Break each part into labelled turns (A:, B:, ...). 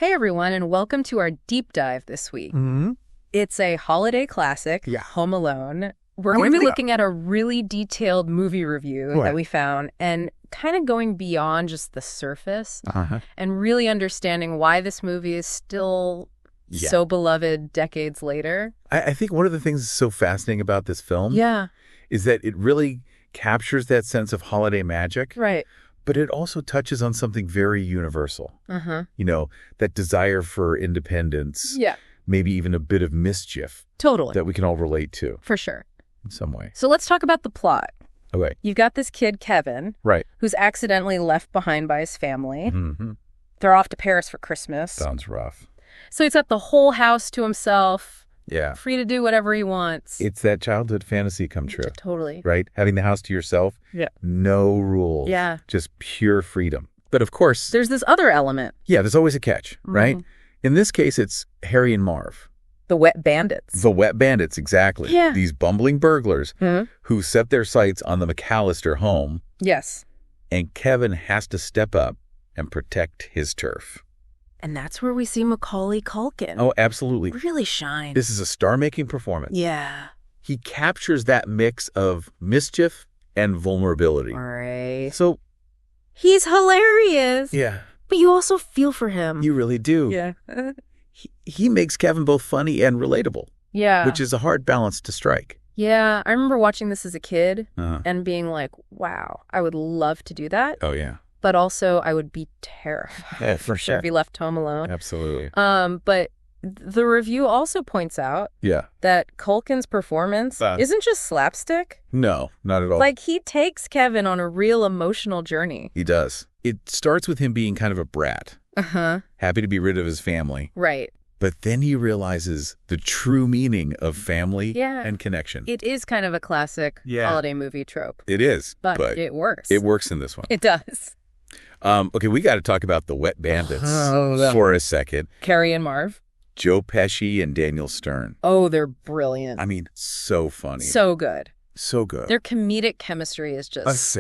A: Hey everyone, and welcome to our deep dive this week.
B: Mm-hmm.
A: It's a holiday classic,
B: Yeah.
A: Home Alone. We're going to be looking at a really detailed movie review that we found and kind of going beyond just the surface and really understanding why this movie is still so beloved decades later.
B: I think one of the things that's so fascinating about this film is that it really captures that sense of holiday magic.
A: Right.
B: But it also touches on something very universal. You know, that desire for independence.
A: Yeah.
B: Maybe even a bit of mischief.
A: Totally.
B: That we can all relate to.
A: For sure.
B: In some way.
A: So let's talk about the plot.
B: Okay.
A: You've got this kid, Kevin.
B: Right.
A: Who's accidentally left behind by his family.
B: Mm-hmm.
A: They're off to Paris for Christmas.
B: Sounds rough.
A: So he's got the whole house to himself.
B: Yeah.
A: Free to do whatever he wants.
B: It's that childhood fantasy come true.
A: Totally.
B: Right? Having the house to yourself.
A: Yeah.
B: No rules.
A: Yeah.
B: Just pure freedom. But of course.
A: There's this other element.
B: Yeah, there's always a catch, right? In this case, it's Harry and Marv.
A: The wet bandits.
B: The wet bandits, exactly.
A: Yeah.
B: These bumbling burglars who set their sights on the McCallister home.
A: Yes.
B: And Kevin has to step up and protect his turf.
A: And that's where we see Macaulay Culkin.
B: Oh, absolutely.
A: Really shine.
B: This is a star-making performance.
A: Yeah.
B: He captures that mix of mischief and vulnerability.
A: All right.
B: So.
A: He's hilarious.
B: Yeah.
A: But you also feel for him.
B: You really do.
A: Yeah.
B: He makes Kevin both funny and relatable.
A: Yeah.
B: Which is a hard balance to strike.
A: Yeah. I remember watching this as a kid and being like, wow, I would love to do that.
B: Oh, yeah.
A: But also I would be terrified.
B: Yeah, for sure.
A: To be left home alone.
B: Absolutely.
A: But the review also points out that Culkin's performance isn't just slapstick.
B: No, not at all.
A: Like, he takes Kevin on a real emotional journey.
B: He does. It starts with him being kind of a brat. Happy to be rid of his family.
A: Right.
B: But then he realizes the true meaning of family and connection.
A: It is kind of a classic holiday movie trope.
B: It is.
A: But it works.
B: It works in this one.
A: It does.
B: Okay, we got to talk about the wet bandits for a second.
A: Carrie and Marv.
B: Joe Pesci and Daniel Stern.
A: Oh, they're brilliant.
B: I mean, so funny.
A: So good.
B: So good.
A: Their comedic chemistry is just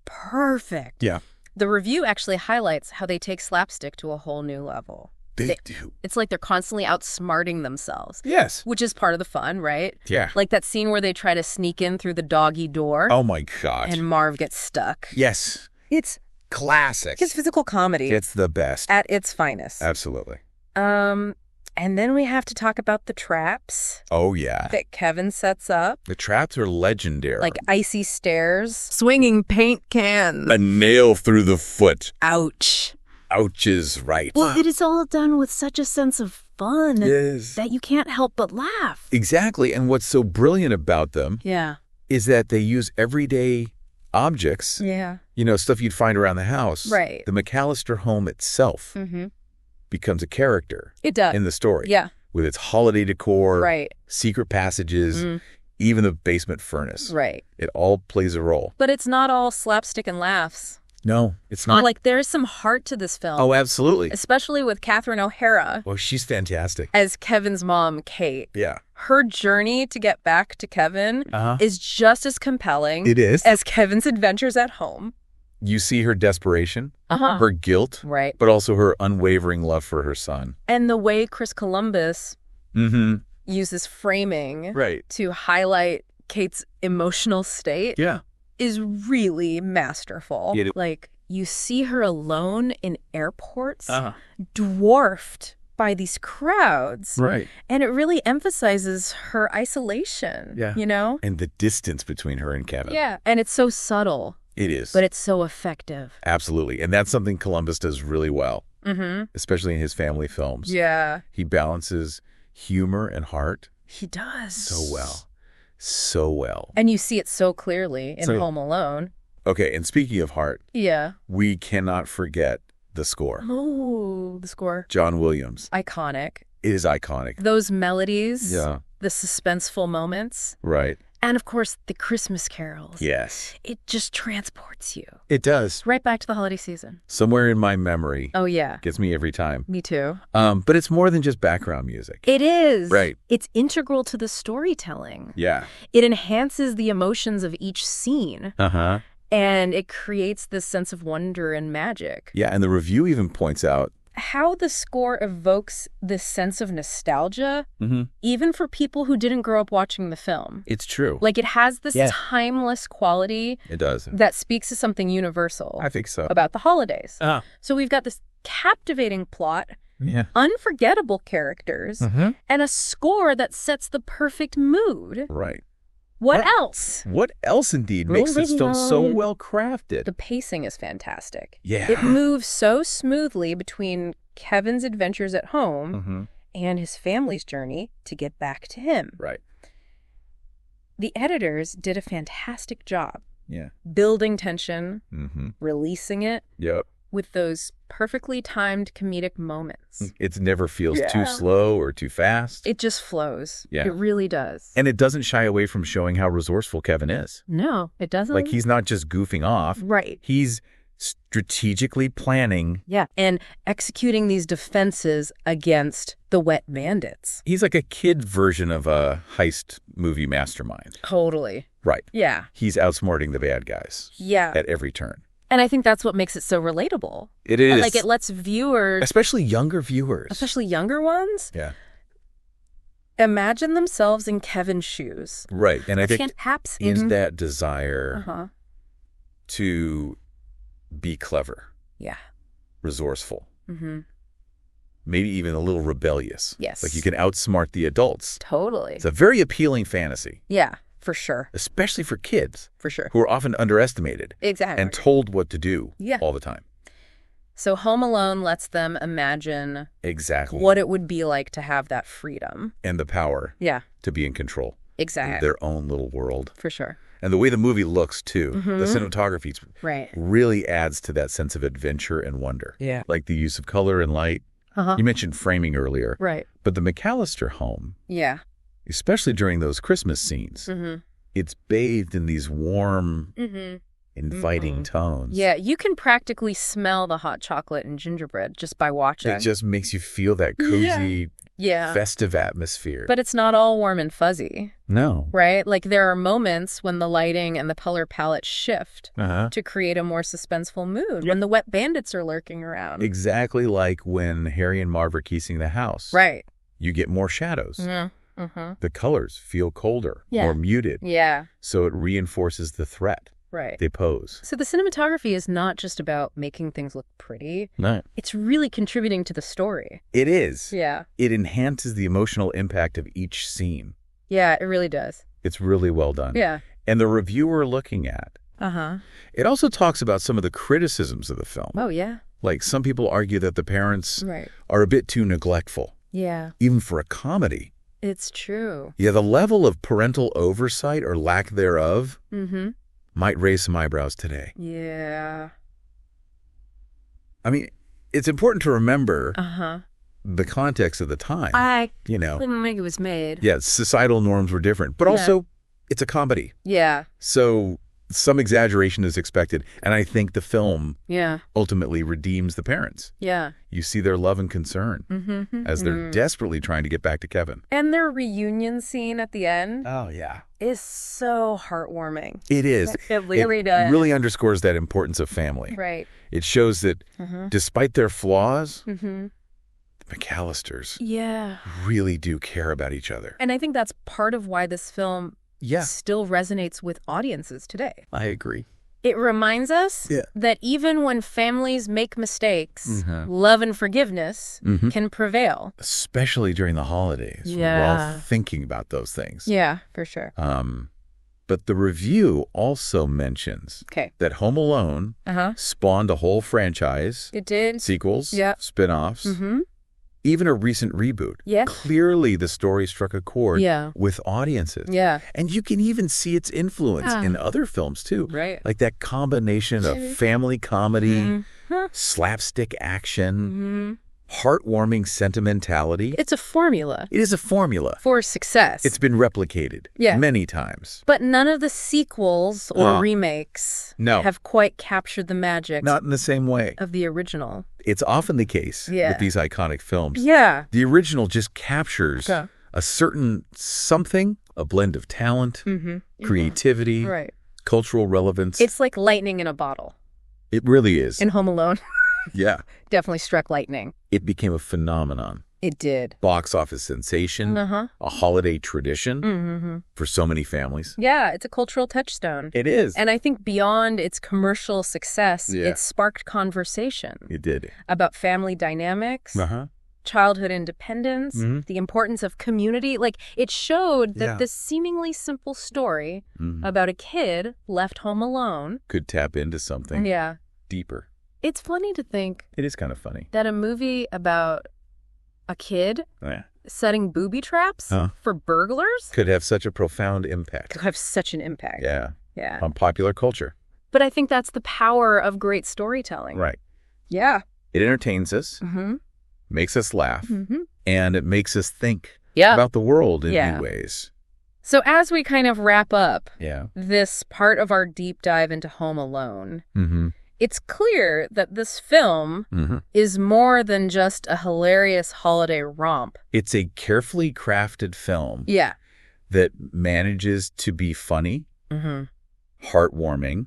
A: perfect.
B: Yeah.
A: The review actually highlights how they take slapstick to a whole new level.
B: They do.
A: It's like they're constantly outsmarting themselves.
B: Yes.
A: Which is part of the fun, right?
B: Yeah.
A: Like that scene where they try to sneak in through the doggy door.
B: Oh, my God.
A: And Marv gets stuck.
B: It's classic.
A: It's physical comedy.
B: It's the best.
A: At its finest.
B: Absolutely.
A: And then we have to talk about the traps.
B: Oh, yeah.
A: That Kevin sets up.
B: The traps are legendary.
A: Like icy stairs. Swinging paint cans.
B: A nail through the foot.
A: Ouch.
B: Ouch is right.
A: Well, it is all done with such a sense of fun that you can't help but laugh.
B: Exactly. And what's so brilliant about them is that they use everyday objects.
A: Yeah.
B: You know, stuff you'd find around the house.
A: Right.
B: The McCallister home itself becomes a character.
A: It does.
B: In the story.
A: Yeah.
B: With its holiday decor.
A: Right.
B: Secret passages. Even the basement furnace.
A: Right.
B: It all plays a role.
A: But it's not all slapstick and laughs.
B: No, it's not.
A: Like, there's some heart to this film.
B: Oh, absolutely.
A: Especially with Catherine O'Hara.
B: Oh, she's fantastic.
A: As Kevin's mom, Kate.
B: Yeah.
A: Her journey to get back to Kevin is just as compelling.
B: It is.
A: As Kevin's adventures at home.
B: You see her desperation, her guilt, but also her unwavering love for her son.
A: And the way Chris Columbus uses framing to highlight Kate's emotional state is really masterful. Like, you see her alone in airports, dwarfed by these crowds.
B: Right.
A: And it really emphasizes her isolation, you know?
B: And the distance between her and Kevin.
A: Yeah. And it's so subtle.
B: It is.
A: But it's so effective.
B: Absolutely. And that's something Columbus does really well, especially in his family films.
A: Yeah.
B: He balances humor and heart.
A: He does.
B: So well. So well.
A: And you see it so clearly in Home Alone.
B: Okay, and speaking of heart, we cannot forget the score.
A: Oh, the score.
B: John Williams.
A: Iconic.
B: It is iconic.
A: Those melodies. Yeah. The suspenseful moments.
B: Right.
A: And, of course, the Christmas carols.
B: Yes.
A: It just transports you.
B: It does.
A: Right back to the holiday season.
B: Somewhere in my memory.
A: Oh, yeah.
B: Gets me every time.
A: Me too.
B: But it's more than just background music.
A: It is.
B: Right.
A: It's integral to the storytelling.
B: Yeah.
A: It enhances the emotions of each scene.
B: And
A: it creates this sense of wonder and magic.
B: Yeah, and the review even points out
A: how the score evokes this sense of nostalgia, even for people who didn't grow up watching the film.
B: It's true.
A: Like, it has this timeless quality.
B: It does.
A: That speaks to something universal.
B: I think so.
A: About the holidays. So we've got this captivating plot, unforgettable characters, and a score that sets the perfect mood.
B: Right.
A: What else?
B: What else, indeed, makes this film so well crafted?
A: The pacing is fantastic.
B: Yeah.
A: It moves so smoothly between Kevin's adventures at home and his family's journey to get back to him.
B: Right.
A: The editors did a fantastic job.
B: Yeah.
A: Building tension, releasing it.
B: Yep.
A: With those perfectly timed comedic moments.
B: It never feels too slow or too fast.
A: It just flows.
B: Yeah.
A: It really does.
B: And it doesn't shy away from showing how resourceful Kevin is.
A: No, it doesn't.
B: Like, he's not just goofing off.
A: Right.
B: He's strategically planning.
A: Yeah, and executing these defenses against the wet bandits.
B: He's like a kid version of a heist movie mastermind.
A: Totally.
B: Right.
A: Yeah.
B: He's outsmarting the bad guys.
A: Yeah.
B: At every turn.
A: And I think that's what makes it so relatable.
B: It is.
A: Like, it lets viewers...
B: Especially younger viewers.
A: Especially younger ones.
B: Yeah.
A: Imagine themselves in Kevin's shoes.
B: Right. And I think
A: perhaps
B: in that desire to be clever.
A: Yeah.
B: Resourceful. Maybe even a little rebellious.
A: Yes.
B: Like, you can outsmart the adults.
A: Totally.
B: It's a very appealing fantasy.
A: Yeah. For sure.
B: Especially for kids.
A: For sure.
B: Who are often underestimated.
A: Exactly.
B: And told what to do all the time.
A: So Home Alone lets them imagine what it would be like to have that freedom.
B: And the power to be in control.
A: Exactly.
B: Of their own little world.
A: For sure.
B: And the way the movie looks, too. The cinematography really adds to that sense of adventure and wonder.
A: Yeah.
B: Like the use of color and light. You mentioned framing earlier.
A: Right.
B: But the McCallister home.
A: Yeah.
B: Especially during those Christmas scenes, it's bathed in these warm, inviting tones.
A: Yeah, you can practically smell the hot chocolate and gingerbread just by watching.
B: It just makes you feel that cozy, festive atmosphere.
A: But it's not all warm and fuzzy.
B: No.
A: Right? Like, there are moments when the lighting and the color palette shift to create a more suspenseful mood, when the wet bandits are lurking around.
B: Exactly like when Harry and Marv are keysing the house.
A: Right.
B: You get more shadows. The colors feel colder, more muted.
A: Yeah.
B: So it reinforces the threat they pose.
A: So the cinematography is not just about making things look pretty.
B: No.
A: It's really contributing to the story.
B: It is.
A: Yeah.
B: It enhances the emotional impact of each scene.
A: Yeah, it really does.
B: It's really well done.
A: Yeah.
B: And the review we're looking at, it also talks about some of the criticisms of the film.
A: Oh, yeah.
B: Like, some people argue that the parents are a bit too neglectful.
A: Yeah.
B: Even for a comedy.
A: It's true.
B: Yeah, the level of parental oversight or lack thereof might raise some eyebrows today.
A: Yeah.
B: I mean, it's important to remember the context of the time.
A: When it was made.
B: Yeah, societal norms were different. But also, it's a comedy.
A: Yeah.
B: So some exaggeration is expected. And I think the film ultimately redeems the parents.
A: Yeah.
B: You see their love and concern as they're desperately trying to get back to Kevin.
A: And their reunion scene at the end.
B: Oh, yeah.
A: Is so heartwarming.
B: It is.
A: It really does.
B: It really underscores that importance of family.
A: Right.
B: It shows that despite their flaws, the McCallisters really do care about each other.
A: And I think that's part of why this film still resonates with audiences today.
B: I agree.
A: It reminds us that even when families make mistakes, love and forgiveness can prevail.
B: Especially during the holidays.
A: Yeah.
B: We're all thinking about those things.
A: Yeah, for sure.
B: But the review also mentions that Home Alone spawned a whole franchise.
A: It did.
B: Sequels, spin-offs, even a recent reboot.
A: Yeah.
B: Clearly, the story struck a chord with audiences.
A: Yeah.
B: And you can even see its influence in other films, too.
A: Right.
B: Like that combination of family comedy, slapstick action, heartwarming sentimentality.
A: It's a formula.
B: It is a formula.
A: For success.
B: It's been replicated many times.
A: But none of the sequels or remakes have quite captured the magic.
B: Not in the same way.
A: Of the original.
B: It's often the case with these iconic films.
A: Yeah.
B: The original just captures a certain something, a blend of talent, creativity, cultural relevance.
A: It's like lightning in a bottle.
B: It really is.
A: In Home Alone.
B: Yeah.
A: Definitely struck lightning.
B: It became a phenomenon.
A: It did.
B: Box office sensation, a holiday tradition for so many families.
A: Yeah, it's a cultural touchstone.
B: It is.
A: And I think beyond its commercial success, it sparked conversation.
B: It did.
A: About family dynamics, childhood independence, the importance of community. Like, it showed that this seemingly simple story about a kid left home alone
B: could tap into something deeper.
A: It's funny to think.
B: It is kind of funny.
A: That a movie about a kid setting booby traps for burglars
B: could have such a profound impact.
A: Could have such an impact.
B: Yeah. On popular culture.
A: But I think that's the power of great storytelling.
B: Right.
A: Yeah.
B: It entertains us, makes us laugh, and it makes us think about the world in new ways.
A: So as we kind of wrap up this part of our deep dive into Home Alone, it's clear that this film is more than just a hilarious holiday romp.
B: It's a carefully crafted film that manages to be funny, heartwarming,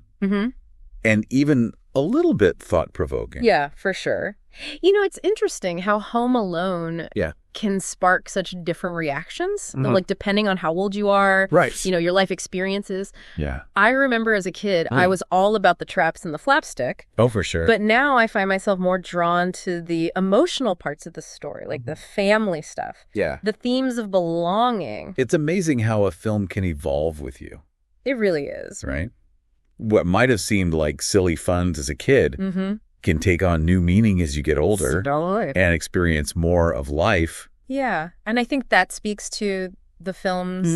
B: and even a little bit thought-provoking.
A: Yeah, for sure. You know, it's interesting how Home Alone can spark such different reactions, like depending on how old you are, you know, your life experiences.
B: Yeah.
A: I remember as a kid, I was all about the traps and the flapstick.
B: Oh, for sure.
A: But now I find myself more drawn to the emotional parts of the story, like the family stuff.
B: Yeah.
A: The themes of belonging.
B: It's amazing how a film can evolve with you.
A: It really is.
B: Right? What might have seemed like silly fun as a kid can take on new meaning as you get older and experience more of life.
A: Yeah. And I think that speaks to the film's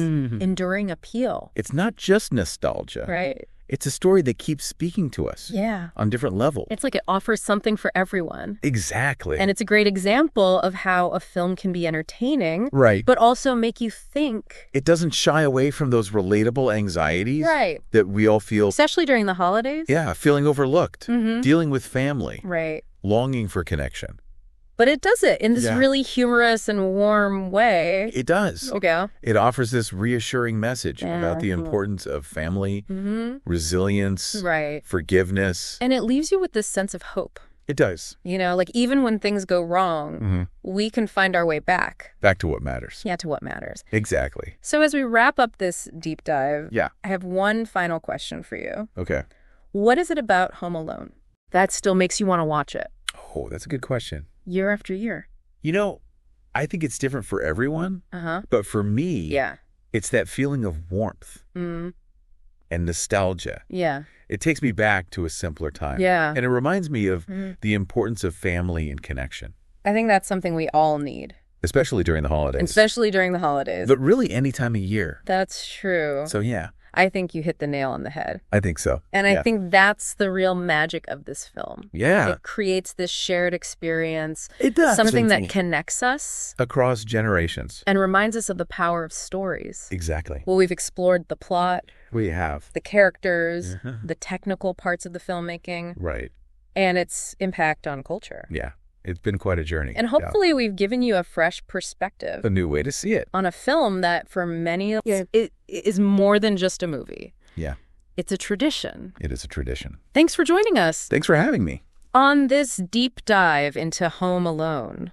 A: enduring appeal.
B: It's not just nostalgia.
A: Right.
B: It's a story that keeps speaking to us on different levels.
A: It's like it offers something for everyone.
B: Exactly.
A: And it's a great example of how a film can be entertaining,
B: but
A: also make you think.
B: It doesn't shy away from those relatable anxieties that we all feel.
A: Especially during the holidays.
B: Yeah, feeling overlooked, dealing with family, longing for connection.
A: But it does it in this really humorous and warm way.
B: It does.
A: Okay.
B: It offers this reassuring message about the importance of family, resilience, forgiveness.
A: And it leaves you with this sense of hope.
B: It does.
A: You know, like even when things go wrong, we can find our way back.
B: Back to what matters.
A: Yeah, to what matters.
B: Exactly.
A: So as we wrap up this deep dive, I have one final question for you.
B: Okay.
A: What is it about Home Alone that still makes you want to watch it?
B: Oh, that's a good question.
A: Year after year.
B: You know, I think it's different for everyone. But for me, it's that feeling of warmth and nostalgia.
A: Yeah.
B: It takes me back to a simpler time.
A: Yeah.
B: And it reminds me of the importance of family and connection.
A: I think that's something we all need.
B: Especially during the holidays.
A: Especially during the holidays.
B: But really any time of year.
A: That's true.
B: So yeah.
A: I think you hit the nail on the head.
B: I think so.
A: And I think that's the real magic of this film.
B: Yeah.
A: It creates this shared experience.
B: It does.
A: Something that connects us.
B: Across generations.
A: And reminds us of the power of stories.
B: Exactly.
A: Well, we've explored the plot.
B: We have.
A: The characters, the technical parts of the filmmaking.
B: Right.
A: And its impact on culture.
B: Yeah. It's been quite a journey.
A: And hopefully we've given you a fresh perspective.
B: A new way to see it.
A: On a film that for many, it is more than just a movie.
B: Yeah.
A: It's a tradition.
B: It is a tradition.
A: Thanks for joining us.
B: Thanks for having me.
A: On this deep dive into Home Alone.